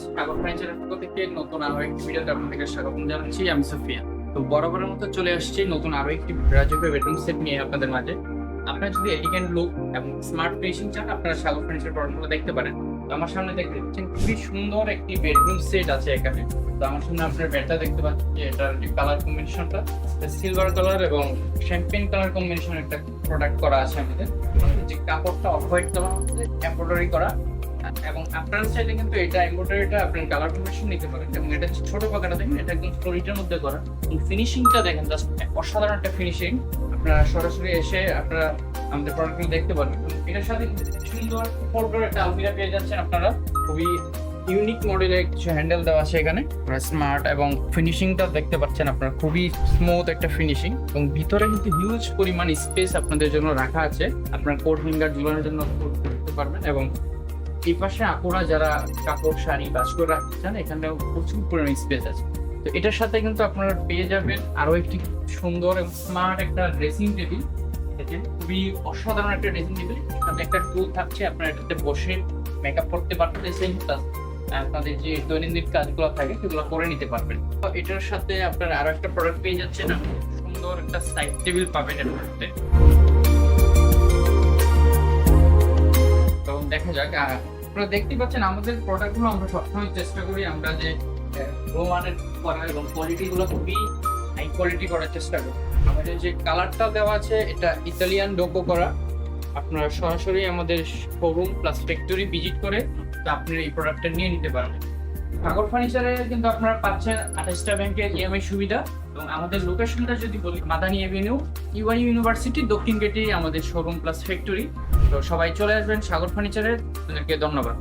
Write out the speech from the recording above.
সাগর ফার্নিচারের পক্ষ থেকে নতুন আরো একটি ভিডিওতে আপনাদেরকে স্বাগতম জানাচ্ছি। আমি সুফিয়ান। তো বরাবরের মতো চলে আসছি নতুন আরো একটি রাজকীয় বেডরুম সেট নিয়ে আপনাদের মাঝে। আপনারা যদি এলিগেন্ট লুক এবং স্মার্ট ফিনিশিং চান, আপনারা সাগর ফার্নিচার প্রোডাক্টগুলো দেখতে পারেন। তো আমার সামনে দেখতে পাচ্ছেন খুবই সুন্দর একটি বেডরুম সেট আছে এখানে। তো আমার সামনে আপনার বেডটা দেখতে পাচ্ছেন যে এটার যে কালার কম্বিনেশনটা সিলভার কালার এবং শ্যাম্পেন কালার কম্বিনেশন একটা প্রোডাক্ট করা আছে আমাদের। যে কাপড়টা অফ হোয়াইট কালার মধ্যে এমব্রয়ডারি করা, এবং আপনারা চাইলে কিন্তু এটা এমব্রয়ডারিটা আপনার কালার কম্বিনেশন নিতে পারেন। এবং এটা ছোট পাকাটা দেখেন, এটা একদম ফ্লোরিটার মধ্যে করা। ফিনিশিংটা দেখেন, জাস্ট অসাধারণ একটা ফিনিশিং। আপনারা সরাসরি এসে আপনারা আমাদের প্রোডাক্টগুলো দেখতে পারবেন। এটার সাথে সুন্দর ফোল্ডার একটা আলমিরা পেয়ে যাচ্ছেন আপনারা। খুবই ইউনিক মডেলের কিছু হ্যান্ডেল দেওয়া আছে এখানে, স্মার্ট, এবং ফিনিশিংটা দেখতে পাচ্ছেন আপনারা, খুবই স্মুথ একটা ফিনিশিং। এবং ভিতরে কিন্তু হিউজ পরিমাণ স্পেস আপনাদের জন্য রাখা আছে, আপনার কোট হ্যাঙ্গার ঝুলানোর জন্য করতে পারবেন। এবং এই পাশে আপুরা যারা কাপড় শাড়ি বাস করে রাখতে চান, এখানেও প্রচুর পরিমাণ স্পেস আছে। তো এটার সাথে কিন্তু আপনারা পেয়ে যাবেন আরো একটি সুন্দর এবং স্মার্ট একটা ড্রেসিং টেবিল। খুবই অসাধারণ একটা ড্রেসিং টেবিল। এখানে একটা টুল থাকছে, আপনারা এটাতে বসে মেকআপ করতে পারতেছেন, আপনাদের যে দৈনন্দিন কাজগুলো থাকে সেগুলো করে নিতে পারবেন। তো এটার সাথে আপনারা আরো একটা প্রোডাক্ট পেয়ে যাচ্ছেন, সুন্দর একটা সাইড টেবিল পাবেন এর মধ্যে। তো দেখা যাক, আপনারা দেখতে পাচ্ছেন আমাদের প্রোডাক্টগুলো আমরা সবসময় চেষ্টা করি আমরা যে লো মানের করা এবং কোয়ালিটিগুলো খুবই হাই কোয়ালিটি করার চেষ্টা করি। আমাদের যে কালারটা দেওয়া আছে এটা ইতালিয়ান ডোকো করা। আপনারা সরাসরি আমাদের শোরুম প্লাস ফ্যাক্টরি ভিজিট করে আপনারা এই প্রোডাক্টটা নিয়ে নিতে পারবেন। সাগর ফার্নিচারে কিন্তু আপনারা পাচ্ছেন 28টা ব্যাংকের ইএমআই সুবিধা। এবং আমাদের লোকেশনটা যদি বলি, মাদানী এভিনিউ, ইউআই ইউনিভার্সিটি দক্ষিণ গেটেই আমাদের শোরুম প্লাস ফ্যাক্টরি। তো সবাই চলে আসবেন সাগর ফার্নিচারে। আপনাদেরকে ধন্যবাদ।